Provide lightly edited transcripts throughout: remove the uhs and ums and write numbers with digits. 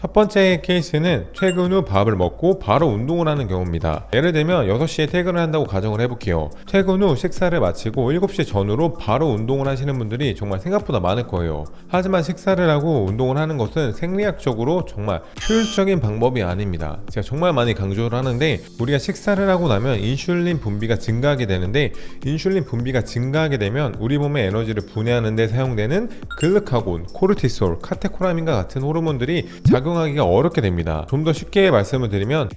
첫 번째 케이스는 퇴근 후 밥을 먹고 바로 운동을 하는 경우입니다. 예를 들면 6시에 퇴근을 한다고 가정을 해볼게요. 퇴근 후 식사를 마치고 7시 전후로 바로 운동을 하시는 분들이 정말 생각보다 많을 거예요. 하지만 식사를 하고 운동을 하는 것은 생리학적으로 정말 효율적인 방법이 아닙니다. 제가 정말 많이 강조를 하는데, 우리가 식사를 하고 나면 인슐린 분비가 증가하게 되는데, 인슐린 분비가 증가하게 되면 우리 몸의 에너지를 분해하는 데 사용되는 글루카곤, 코르티솔, 카테코라민과 같은 호르몬들이 작용하기가 어렵게 됩니다. 좀 더 쉽게 말씀을 드리면,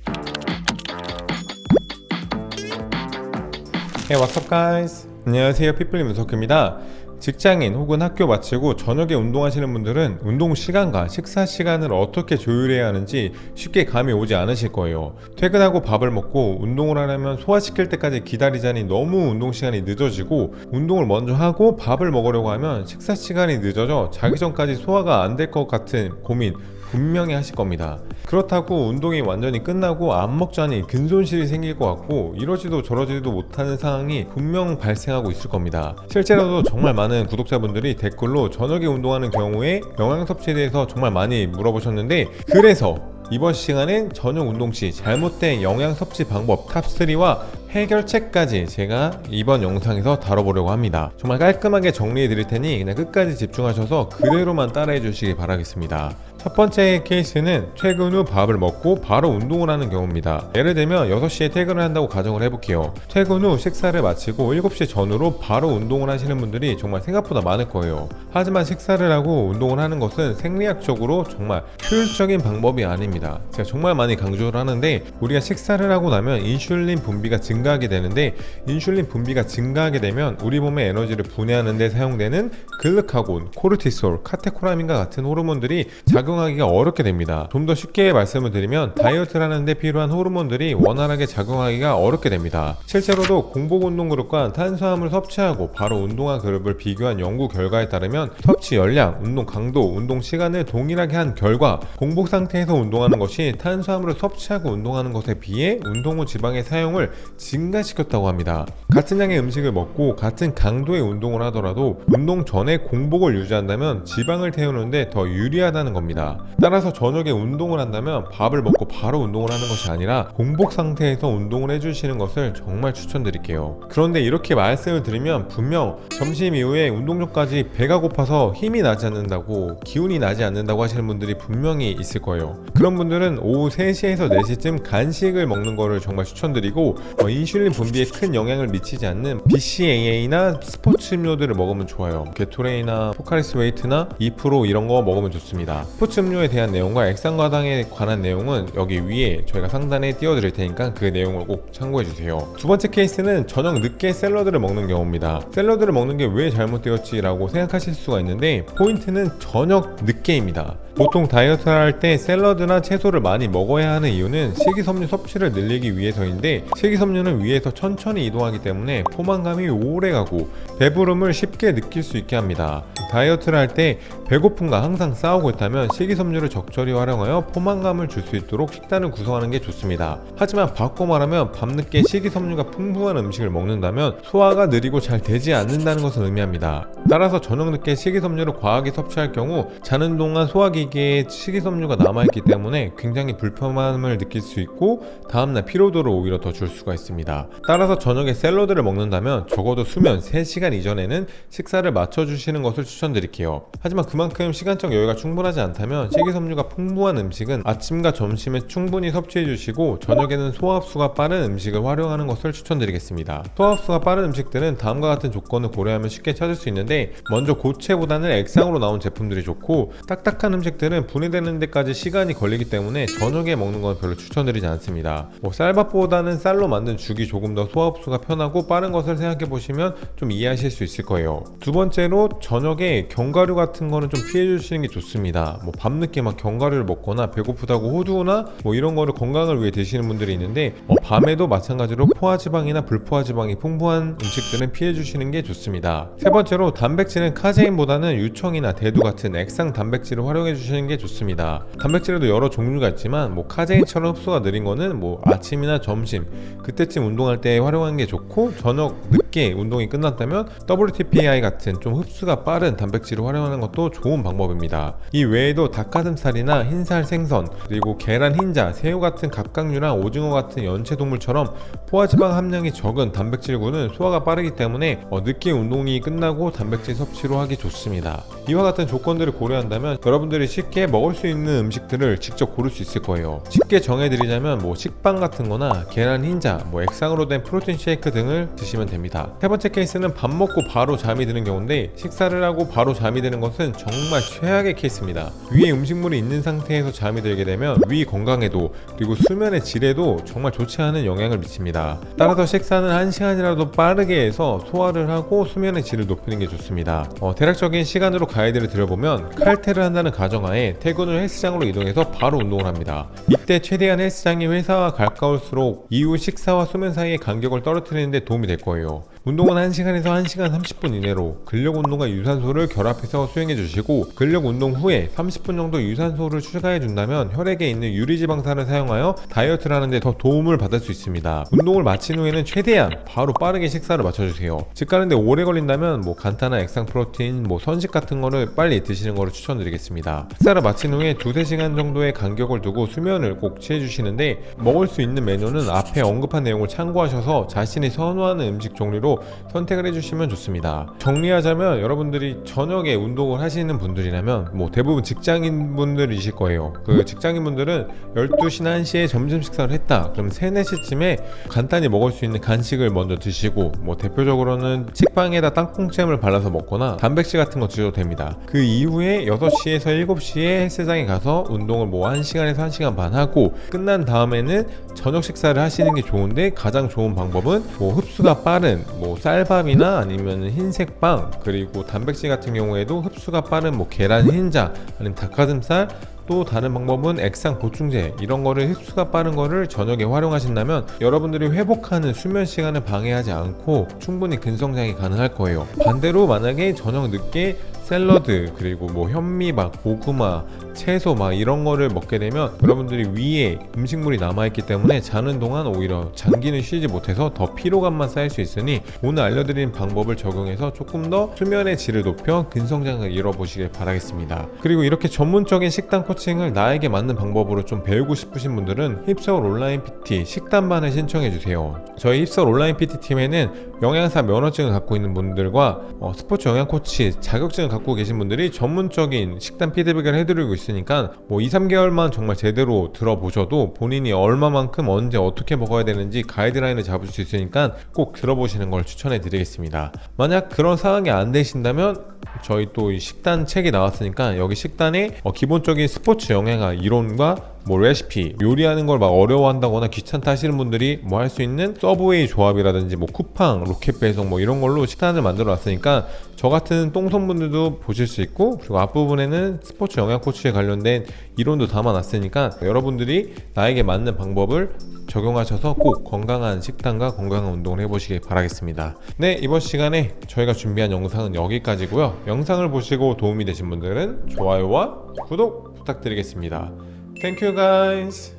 Hey, what's up guys? 안녕하세요, 피플리 문석규입니다. 직장인 혹은 학교 마치고 저녁에 운동하시는 분들은 운동 시간과 식사 시간을 어떻게 조율해야 하는지 쉽게 감이 오지 않으실 거예요. 퇴근하고 밥을 먹고 운동을 하려면 소화시킬 때까지 기다리자니 너무 운동 시간이 늦어지고, 운동을 먼저 하고 밥을 먹으려고 하면 식사 시간이 늦어져 자기 전까지 소화가 안 될 것 같은 고민 분명히 하실 겁니다. 그렇다고 운동이 완전히 끝나고 안 먹자니 근손실이 생길 것 같고, 이러지도 저러지도 못하는 상황이 분명 발생하고 있을 겁니다. 실제로도 정말 많은 구독자분들이 댓글로 저녁에 운동하는 경우에 영양 섭취에 대해서 정말 많이 물어보셨는데, 그래서 이번 시간엔 저녁 운동 시 잘못된 영양 섭취 방법 탑3와 해결책까지 제가 이번 영상에서 다뤄보려고 합니다. 정말 깔끔하게 정리해 드릴 테니 그냥 끝까지 집중하셔서 그대로만 따라해 주시기 바라겠습니다. 첫 번째 케이스는 퇴근 후 밥을 먹고 바로 운동을 하는 경우입니다. 예를 들면 6시에 퇴근을 한다고 가정을 해볼게요. 퇴근 후 식사를 마치고 7시 전후로 바로 운동을 하시는 분들이 정말 생각보다 많을 거예요. 하지만 식사를 하고 운동을 하는 것은 생리학적으로 정말 효율적인 방법이 아닙니다. 제가 정말 많이 강조를 하는데, 우리가 식사를 하고 나면 인슐린 분비가 증가하게 되는데, 인슐린 분비가 증가하게 되면 우리 몸의 에너지를 분해하는 데 사용되는 글루카곤, 코르티솔, 카테코라민과 같은 호르몬들이 작용하기가 어렵게 됩니다. 좀 더 쉽게 말씀을 드리면, 다이어트를 하는 데 필요한 호르몬들이 원활하게 작용하기가 어렵게 됩니다. 실제로도 공복 운동 그룹과 탄수화물을 섭취하고 바로 운동한 그룹을 비교한 연구 결과에 따르면, 섭취 열량, 운동 강도, 운동 시간을 동일하게 한 결과 공복 상태에서 운동하는 것이 탄수화물을 섭취하고 운동하는 것에 비해 운동 후 지방의 사용을 증가시켰다고 합니다. 같은 양의 음식을 먹고 같은 강도의 운동을 하더라도 운동 전에 공복을 유지한다면 지방을 태우는데 더 유리하다는 겁니다. 따라서 저녁에 운동을 한다면 밥을 먹고 바로 운동을 하는 것이 아니라 공복 상태에서 운동을 해주시는 것을 정말 추천드릴게요. 그런데 이렇게 말씀을 드리면 분명 점심 이후에 운동 전까지 배가 고파서 힘이 나지 않는다고, 기운이 나지 않는다고 하시는 분들이 분명히 있을 거예요. 그런 분들은 오후 3시에서 4시쯤 간식을 먹는 거를 정말 추천드리고, 인슐린 분비에 큰 영향을 미치지 않는 BCAA나 스포츠 음료들을 먹으면 좋아요. 게토레이나 포카리스 웨이트나 2% 이런 거 먹으면 좋습니다. 스포츠 음료에 대한 내용과 액상과당에 관한 내용은 여기 위에 저희가 상단에 띄워드릴 테니까 그 내용을 꼭 참고해주세요. 두 번째 케이스는 저녁 늦게 샐러드를 먹는 경우입니다. 샐러드를 먹는 게 왜 잘못되었지 라고 생각하실 수가 있는데, 포인트는 저녁 늦게입니다. 보통 다이어트를 할 때 샐러드나 채소를 많이 먹어야 하는 이유는 식이섬유 섭취를 늘리기 위해서인데, 식이섬유는 위에서 천천히 이동하기 때문에 포만감이 오래가고 배부름을 쉽게 느낄 수 있게 합니다. 다이어트를 할 때 배고픔과 항상 싸우고 있다면 식이섬유를 적절히 활용하여 포만감을 줄 수 있도록 식단을 구성하는 게 좋습니다. 하지만 바꿔 말하면 밤늦게 식이섬유가 풍부한 음식을 먹는다면 소화가 느리고 잘 되지 않는다는 것을 의미합니다. 따라서 저녁 늦게 식이섬유를 과하게 섭취할 경우 자는 동안 소화기계에 식이섬유가 남아있기 때문에 굉장히 불편함을 느낄 수 있고, 다음날 피로도를 오히려 더 줄 수가 있습니다. 따라서 저녁에 샐러드를 먹는다면 적어도 수면 3시간 이전에는 식사를 맞춰주시는 것을 추천드릴게요. 하지만 그만큼 시간적 여유가 충분하지 않다면 식이섬유가 풍부한 음식은 아침과 점심에 충분히 섭취해주시고, 저녁에는 소화흡수가 빠른 음식을 활용하는 것을 추천드리겠습니다. 소화흡수가 빠른 음식들은 다음과 같은 조건을 고려하면 쉽게 찾을 수 있는데, 먼저 고체보다는 액상으로 나온 제품들이 좋고, 딱딱한 음식들은 분해되는 데까지 시간이 걸리기 때문에 저녁에 먹는 건 별로 추천드리지 않습니다. 쌀밥보다는 쌀로 만든 죽이 조금 더 소화흡수가 편하고 빠른 것을 생각해 보시면 좀 이해하실 수 있을 거예요. 두 번째로, 저녁에 견과류 같은 거는 좀 피해 주시는 게 좋습니다. 밤늦게 막 견과류를 먹거나 배고프다고 호두나 이런 거를 건강을 위해 드시는 분들이 있는데, 밤에도 마찬가지로 포화지방이나 불포화지방이 풍부한 음식들은 피해 주시는 게 좋습니다. 세 번째로, 단백질은 카제인보다는 유청이나 대두 같은 액상 단백질을 활용해 주시는 게 좋습니다. 단백질에도 여러 종류가 있지만 카제인처럼 흡수가 느린 거는 아침이나 점심 그때쯤 운동할 때 활용하는 게 좋고, 저녁 늦게 늦게 운동이 끝났다면 WTPI 같은 좀 흡수가 빠른 단백질을 활용하는 것도 좋은 방법입니다. 이 외에도 닭가슴살이나 흰살 생선, 그리고 계란 흰자, 새우 같은 갑각류나 오징어 같은 연체동물처럼 포화지방 함량이 적은 단백질군은 소화가 빠르기 때문에 늦게 운동이 끝나고 단백질 섭취로 하기 좋습니다. 이와 같은 조건들을 고려한다면 여러분들이 쉽게 먹을 수 있는 음식들을 직접 고를 수 있을 거예요. 쉽게 정해드리자면 식빵 같은 거나 계란 흰자, 액상으로 된 프로틴 쉐이크 등을 드시면 됩니다. 세 번째 케이스는 밥 먹고 바로 잠이 드는 경우인데, 식사를 하고 바로 잠이 드는 것은 정말 최악의 케이스입니다. 위에 음식물이 있는 상태에서 잠이 들게 되면 위 건강에도 그리고 수면의 질에도 정말 좋지 않은 영향을 미칩니다. 따라서 식사는 1시간이라도 빠르게 해서 소화를 하고 수면의 질을 높이는 게 좋습니다. 대략적인 시간으로 가이드를 드려보면, 칼퇴를 한다는 가정하에 퇴근 후 헬스장으로 이동해서 바로 운동을 합니다. 이때 최대한 헬스장이 회사와 가까울수록 이후 식사와 수면 사이의 간격을 떨어뜨리는 데 도움이 될 거예요. 운동은 1시간에서 1시간 30분 이내로 근력 운동과 유산소를 결합해서 수행해 주시고, 근력 운동 후에 30분 정도 유산소를 추가해 준다면 혈액에 있는 유리지방산을 사용하여 다이어트를 하는 데 더 도움을 받을 수 있습니다. 운동을 마친 후에는 최대한 바로 빠르게 식사를 맞춰주세요. 집 가는데 오래 걸린다면 간단한 액상 프로틴, 선식 같은 거를 빨리 드시는 거를 추천드리겠습니다. 식사를 마친 후에 2-3시간 정도의 간격을 두고 수면을 꼭 취해 주시는데, 먹을 수 있는 메뉴는 앞에 언급한 내용을 참고하셔서 자신이 선호하는 음식 종류로 선택을 해주시면 좋습니다. 정리하자면, 여러분들이 저녁에 운동을 하시는 분들이라면 대부분 직장인 분들이실 거예요. 그 직장인 분들은 12시나 1시에 점심 식사를 했다 그럼 3-4시쯤에 간단히 먹을 수 있는 간식을 먼저 드시고, 대표적으로는 식빵에다 땅콩잼을 발라서 먹거나 단백질 같은 거 드셔도 됩니다. 그 이후에 6시에서 7시에 헬스장에 가서 운동을 1시간에서 1시간 반 하고, 끝난 다음에는 저녁 식사를 하시는 게 좋은데, 가장 좋은 방법은 흡수가 빠른 쌀밥이나 아니면 흰색빵, 그리고 단백질 같은 경우에도 흡수가 빠른 계란 흰자, 아니면 닭가슴살, 또 다른 방법은 액상 보충제, 이런 거를 흡수가 빠른 거를 저녁에 활용하신다면 여러분들이 회복하는 수면 시간을 방해하지 않고 충분히 근성장이 가능할 거예요. 반대로 만약에 저녁 늦게 샐러드, 그리고 현미밥, 고구마, 채소 이런 거를 먹게 되면 여러분들이 위에 음식물이 남아있기 때문에 자는 동안 오히려 장기는 쉬지 못해서 더 피로감만 쌓일 수 있으니, 오늘 알려드린 방법을 적용해서 조금 더 수면의 질을 높여 근성장을 이뤄보시길 바라겠습니다. 그리고 이렇게 전문적인 식단 코칭을 나에게 맞는 방법으로 좀 배우고 싶으신 분들은 힙서울 온라인 PT 식단반을 신청해주세요. 저희 힙서울 온라인 PT 팀에는 영양사 면허증을 갖고 있는 분들과 스포츠 영양 코치 자격증을 갖고 계신 분들이 전문적인 식단 피드백을 해드리고 있으니까 2-3개월만 정말 제대로 들어보셔도 본인이 얼마만큼 언제 어떻게 먹어야 되는지 가이드라인을 잡을 수 있으니까 꼭 들어보시는 걸 추천해 드리겠습니다. 만약 그런 상황이 안 되신다면 저희 또 이 식단 책이 나왔으니까 여기 식단에 기본적인 스포츠 영양학 이론과 레시피, 요리하는 걸 어려워한다거나 귀찮다 하시는 분들이 할 수 있는 서브웨이 조합이라든지 쿠팡, 로켓 배송 이런 걸로 식단을 만들어 놨으니까 저 같은 똥손분들도 보실 수 있고, 그리고 앞부분에는 스포츠 영양 코치에 관련된 이론도 담아 놨으니까 여러분들이 나에게 맞는 방법을 적용하셔서 꼭 건강한 식단과 건강한 운동을 해보시길 바라겠습니다. 네, 이번 시간에 저희가 준비한 영상은 여기까지고요. 영상을 보시고 도움이 되신 분들은 좋아요와 구독 부탁드리겠습니다. Thank you guys.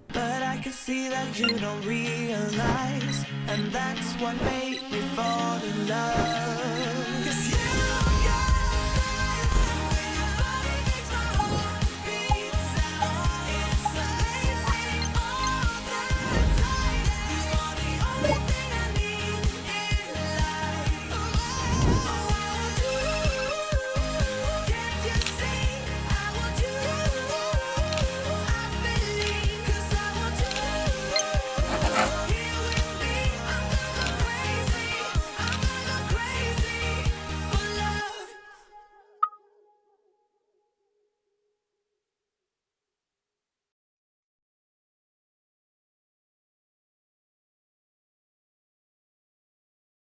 But I can see that you don't realize, and that's what made me fall in love.